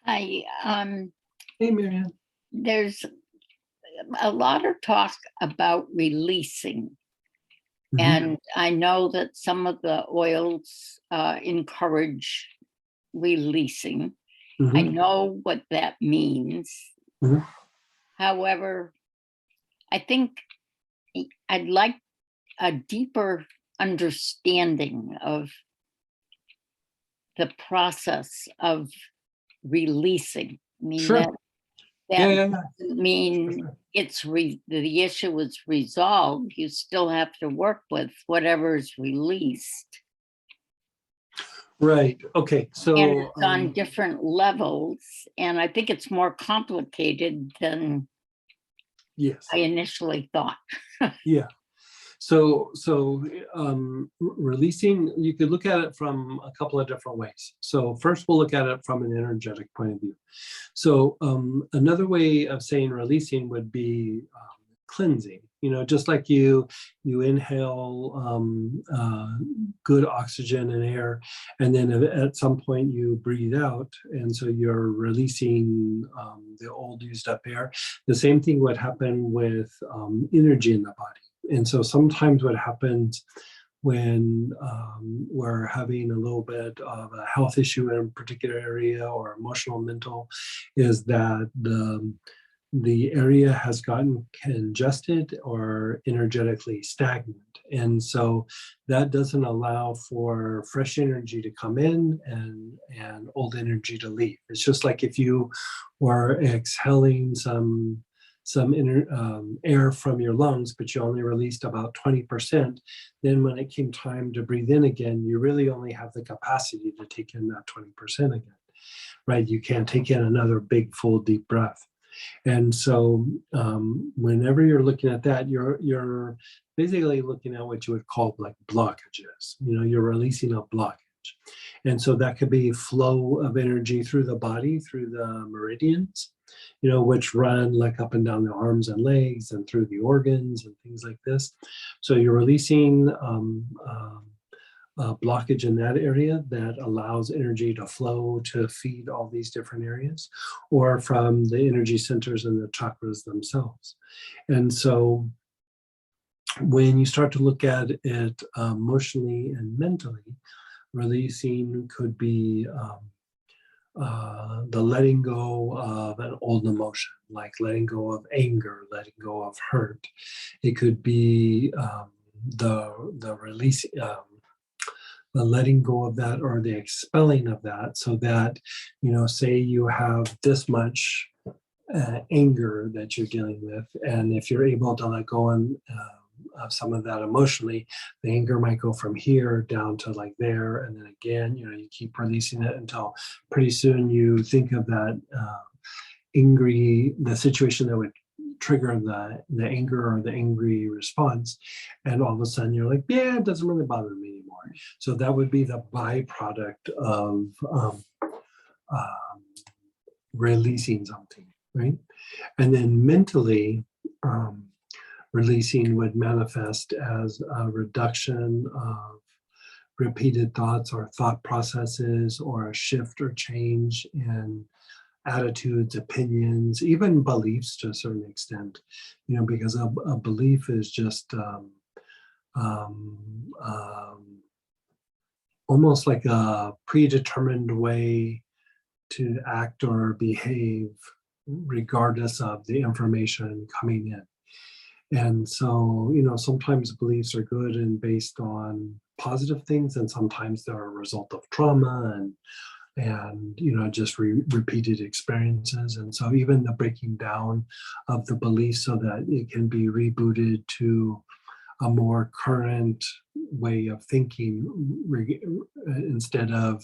I Hey, Marianne. there's a lot of talk about releasing, Mhm. and I know that some of the oils encourage releasing. I Mhm. know what that means. Mhm. However, I think I'd like a deeper understanding of the process of releasing. I mean, Sure. that Yeah, yeah, yeah. doesn't Sure, mean sure. the issue is resolved. You still have to work with whatever is released, Right. Okay. and So, it's on different levels. And I think it's more complicated than yes. I initially thought. Yeah. Releasing, you could look at it from a couple of different ways. So first we'll look at it from an energetic point of view. So another way of saying releasing would be cleansing. You know, just like you inhale good oxygen and air, and then at some point you breathe out, and so you're releasing the old used up air. The same thing would happen with energy in the body. And so sometimes what happens when we're having a little bit of a health issue in a particular area or emotional, mental, is that the area has gotten congested or energetically stagnant. And so that doesn't allow for fresh energy to come in and old energy to leave. It's just like if you were exhaling some air from your lungs, but you only released about 20%, then when it came time to breathe in again, you really only have the capacity to take in that 20% again, right? You can't take in another big, full, deep breath. And so whenever you're looking at that, you're basically looking at what you would call like blockages. You know, you're releasing a blockage. And so that could be flow of energy through the body, through the meridians, you know, which run like up and down the arms and legs and through the organs and things like this. So you're releasing blockage in that area that allows energy to flow to feed all these different areas, or from the energy centers and the chakras themselves. And so when you start to look at it emotionally and mentally, releasing could be the letting go of an old emotion, like letting go of anger, letting go of hurt. It could be the release, the letting go of that or the expelling of that, so that, you know, say you have this much anger that you're dealing with, and if you're able to let go of some of that emotionally, the anger might go from here down to like there, and then again, you know, you keep releasing it until pretty soon you think of that the situation that would trigger the anger or the angry response, and all of a sudden you're like, yeah, it doesn't really bother me anymore. So that would be the byproduct of releasing something, right? And then mentally, releasing would manifest as a reduction of repeated thoughts or thought processes, or a shift or change in attitudes, opinions, even beliefs to a certain extent, you know, because a belief is just um, um, almost like a predetermined way to act or behave regardless of the information coming in. And so, you know, sometimes beliefs are good and based on positive things, and sometimes they're a result of trauma and you know, just repeated experiences. And so even the breaking down of the belief so that it can be rebooted to a more current way of thinking, instead of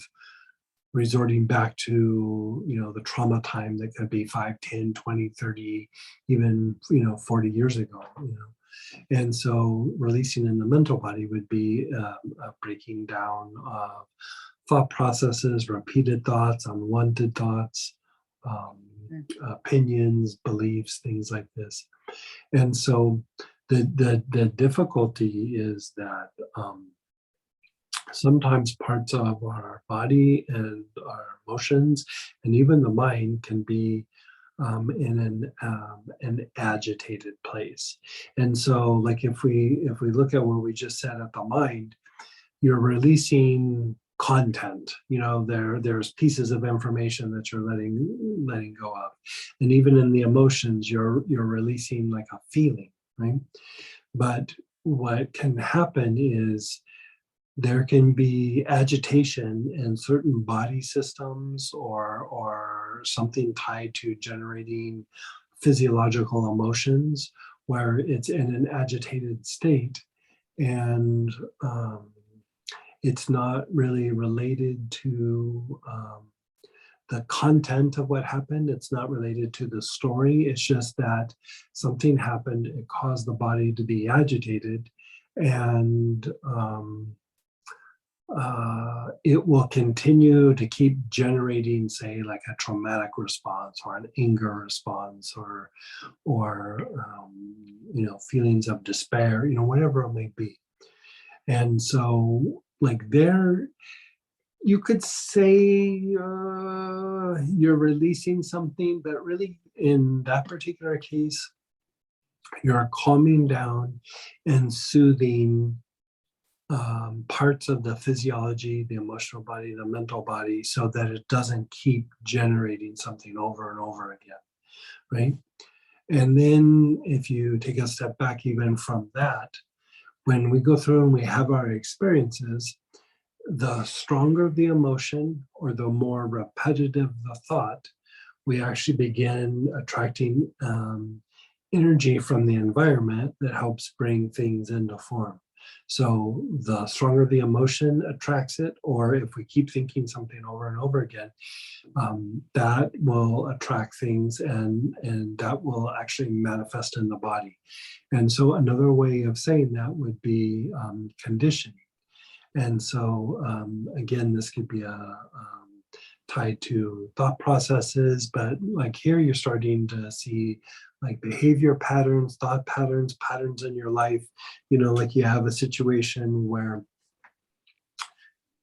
resorting back to, you know, the trauma time that could be 5, 10, 20, 30, even, you know, 40 years ago, you know. And so releasing in the mental body would be a breaking down of thought processes, repeated thoughts, unwanted thoughts, um, opinions, beliefs, things like this. And so the difficulty is that sometimes parts of our body and our emotions and even the mind can be in an agitated place. And so, like if we look at what we just said at the mind, you're releasing content. There's pieces of information that you're letting go of, and even in the emotions, you're releasing like a feeling, right? But what can happen is there can be agitation in certain body systems or something tied to generating physiological emotions where it's in an agitated state, and it's not really related to the content of what happened. It's not related to the story. It's just that something happened, it caused the body to be agitated, and it will continue to keep generating, say, like a traumatic response or an anger response or feelings of despair, whatever it may be. And so, like there, you could say you're releasing something, but really in that particular case, you're calming down and soothing parts of the physiology, the emotional body, the mental body, so that it doesn't keep generating something over and over again, right? And then if you take a step back even from that, when we go through and we have our experiences, the stronger the emotion or the more repetitive the thought, we actually begin attracting energy from the environment that helps bring things into form. So the stronger the emotion attracts it, or if we keep thinking something over and over again, that will attract things and that will actually manifest in the body. And so another way of saying that would be conditioning. And so again, this could be tied to thought processes, but like here you're starting to see like behavior patterns, thought patterns, patterns in your life. Like you have a situation where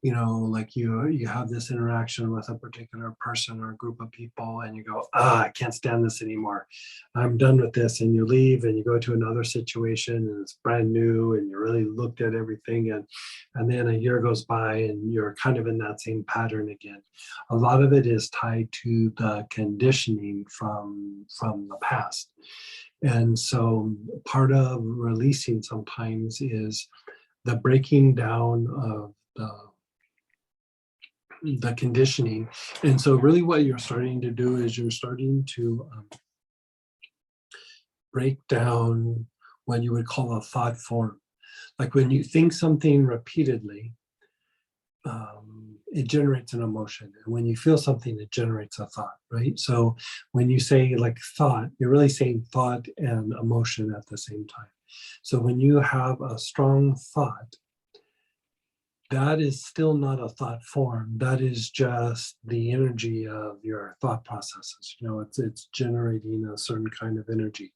like you have this interaction with a particular person or a group of people and you go, I can't stand this anymore, I'm done with this, and you leave and you go to another situation and it's brand new and you really looked at everything, and then a year goes by and you're kind of in that same pattern again. A lot of it is tied to the conditioning from the past. And so part of releasing sometimes is the breaking down of the conditioning. And so really what you're starting to do is you're starting to break down what you would call a thought form. Like when you think something repeatedly, it generates an emotion. And when you feel something, it generates a thought, right? So when you say like thought, you're really saying thought and emotion at the same time. So when you have a strong thought, that is still not a thought form. That is just the energy of your thought processes. It's generating a certain kind of energy.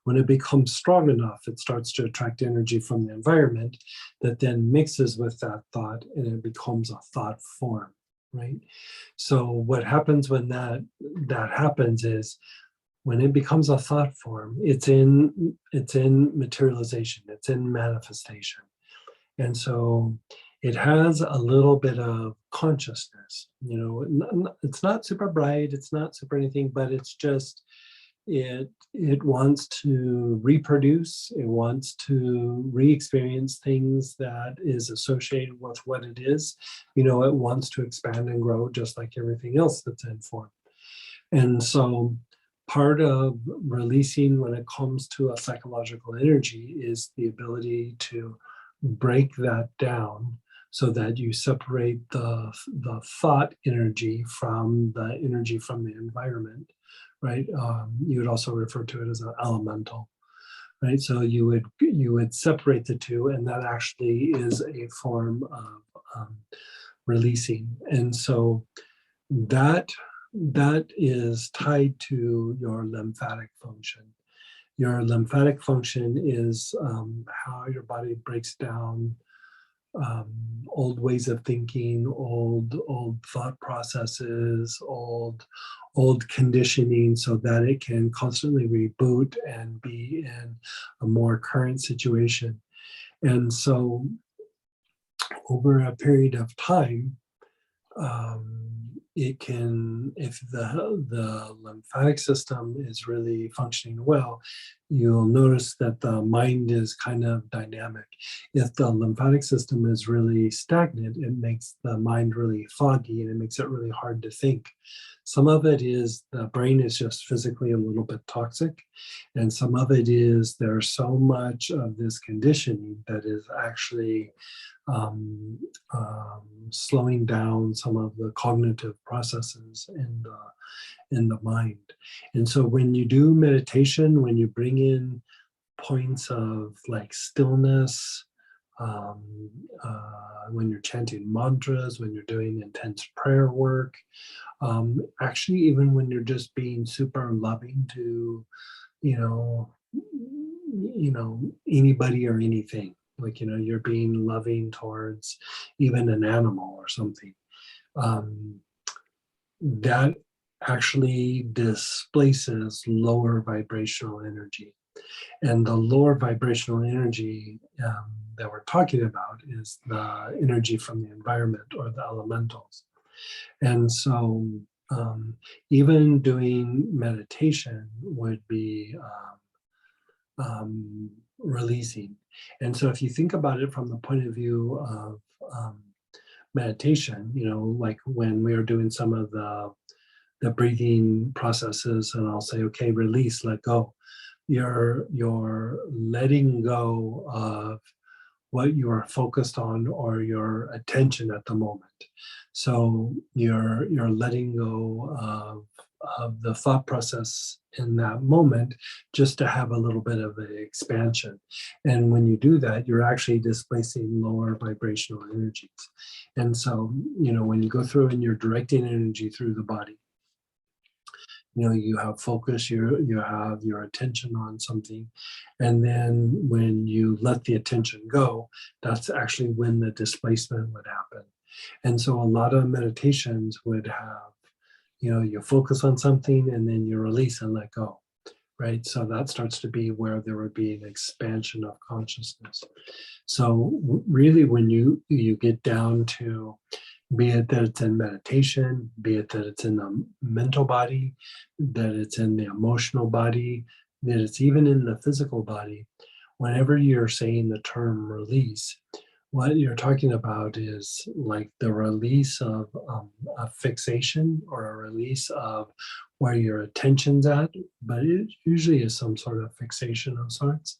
When it becomes strong enough, it starts to attract energy from the environment that then mixes with that thought and it becomes a thought form, right? So what happens when that happens is when it becomes a thought form, it's in materialization, it's in manifestation. And so it has a little bit of consciousness. It's not super bright, it's not super anything, but it's just it wants to reproduce, it wants to re-experience things that is associated with what it is. It wants to expand and grow just like everything else that's in form. And so part of releasing when it comes to a psychological energy is the ability to break that down so that you separate the thought energy from the energy from the environment, right? You would also refer to it as an elemental, right? So you would separate the two, and that actually is a form of releasing. And so that is tied to your lymphatic function. Your lymphatic function is how your body breaks down old ways of thinking, old thought processes, old conditioning, so that it can constantly reboot and be in a more current situation. And so over a period of time, it can, if the lymphatic system is really functioning well, you'll notice that the mind is kind of dynamic. If the lymphatic system is really stagnant, it makes the mind really foggy and it makes it really hard to think. Some of it is the brain is just physically a little bit toxic, and some of it is there's so much of this conditioning that is actually slowing down some of the cognitive processes in the mind. And so when you do meditation, when you bring in points of like stillness, when you're chanting mantras, when you're doing intense prayer work, actually even when you're just being super loving to, you know, anybody or anything, like, you're being loving towards even an animal or something, that actually displaces lower vibrational energy. And the lower vibrational energy that we're talking about is the energy from the environment or the elementals. And so even doing meditation would be releasing. And so if you think about it from the point of view of meditation, like when we are doing some of the breathing processes, and I'll say, okay, release, let go. You're letting go of what you are focused on or your attention at the moment. So you're letting go of the thought process in that moment, just to have a little bit of an expansion. And when you do that, you're actually displacing lower vibrational energies. And so, when you go through and you're directing energy through the body, you have focus, you have your attention on something, and then when you let the attention go, that's actually when the displacement would happen. And so a lot of meditations would have, you focus on something and then you release and let go, right? So that starts to be where there would be an expansion of consciousness. So really, when you get down to, be it that it's in meditation, be it that it's in the mental body, that it's in the emotional body, that it's even in the physical body, whenever you're saying the term release, what you're talking about is like the release of a fixation or a release of where your attention's at, but it usually is some sort of fixation of sorts.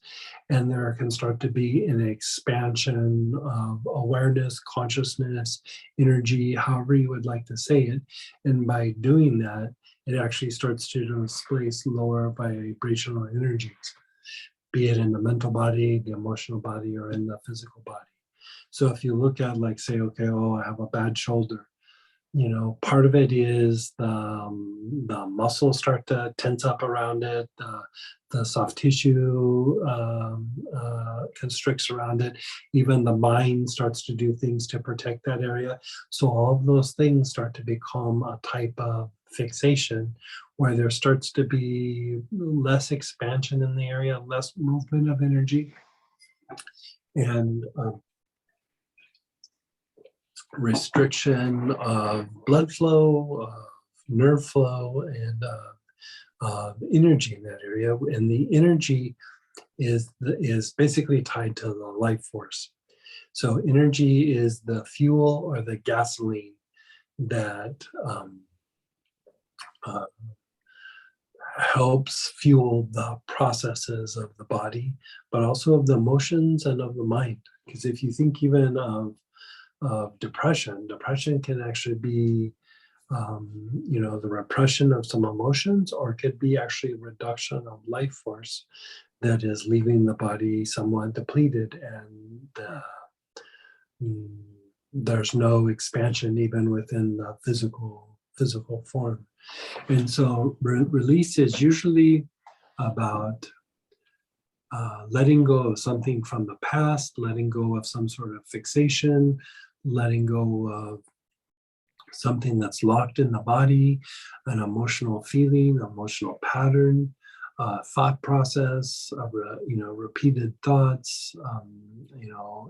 And there can start to be an expansion of awareness, consciousness, energy, however you would like to say it. And by doing that, it actually starts to displace lower vibrational energies, be it in the mental body, the emotional body, or in the physical body. So if you look at, like, say, okay, oh, I have a bad shoulder, part of it is the muscles start to tense up around it, the soft tissue constricts around it, even the mind starts to do things to protect that area. So all of those things start to become a type of fixation, where there starts to be less expansion in the area, less movement of energy, and restriction of blood flow, nerve flow, and energy in that area. And the energy is basically tied to the life force. So energy is the fuel or the gasoline that helps fuel the processes of the body, but also of the emotions and of the mind. Because if you think even of depression can actually be the repression of some emotions, or it could be actually a reduction of life force that is leaving the body somewhat depleted, and there's no expansion even within the physical form. And so release is usually about letting go of something from the past, letting go of some sort of fixation, letting go of something that's locked in the body, an emotional feeling, emotional pattern, thought process, repeated thoughts,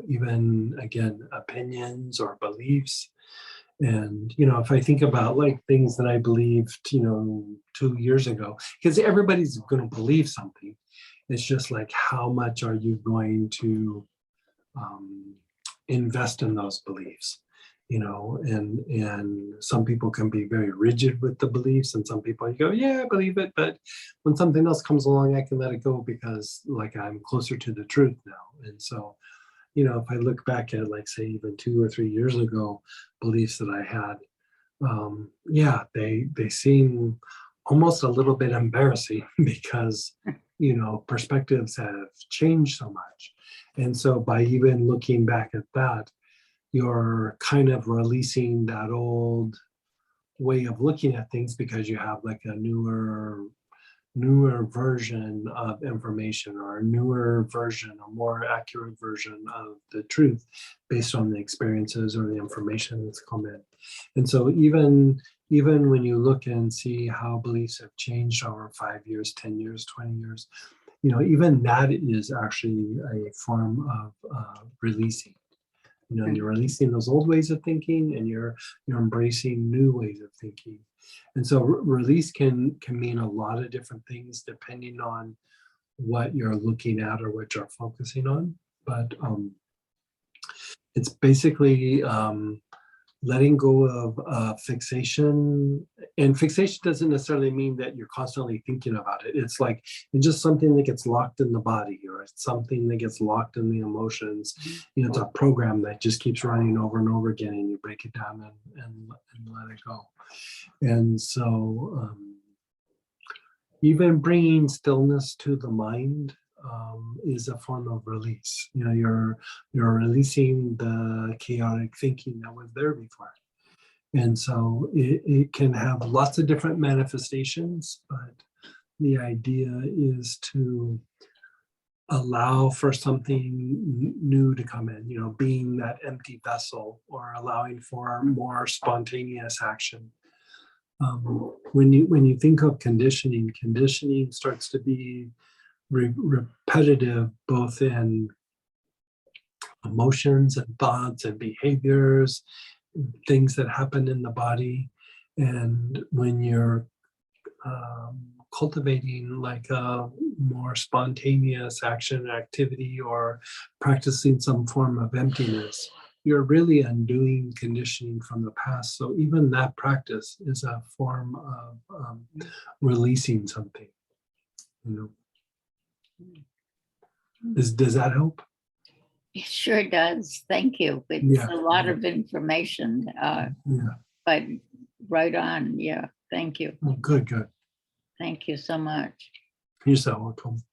even again, opinions or beliefs. And, if I think about like things that I believed, 2 years ago, because everybody's going to believe something. It's just like, how much are you going to invest in those beliefs? And some people can be very rigid with the beliefs, and some people you go, yeah, I believe it, but when something else comes along, I can let it go because like I'm closer to the truth now. And so, if I look back at like say even 2 or 3 years ago, beliefs that I had, they seem almost a little bit embarrassing because perspectives have changed so much. And so by even looking back at that, you're kind of releasing that old way of looking at things because you have like a newer version of information, or a newer version, a more accurate version of the truth based on the experiences or the information that's come in. And so even when you look and see how beliefs have changed over 5 years, 10 years, 20 years, even that is actually a form of releasing. You're releasing those old ways of thinking, and you're embracing new ways of thinking. And so release can mean a lot of different things depending on what you're looking at or what you're focusing on. But it's basically letting go of fixation. And fixation doesn't necessarily mean that you're constantly thinking about it. It's like it's just something that gets locked in the body, or it's something that gets locked in the emotions. It's a program that just keeps running over and over again, and you break it down and let it go. And so even bringing stillness to the mind is a form of release. You're releasing the chaotic thinking that was there before. And so it can have lots of different manifestations, but the idea is to allow for something new to come in, being that empty vessel, or allowing for more spontaneous action. When you think of conditioning starts to be repetitive, both in emotions and thoughts and behaviors, things that happen in the body. And when you're cultivating like a more spontaneous action activity, or practicing some form of emptiness, you're really undoing conditioning from the past. So even that practice is a form of releasing something. Does that help? It sure does. Thank you. It's a lot of information, but right on. Yeah. Thank you. Good. Thank you so much. You're so welcome.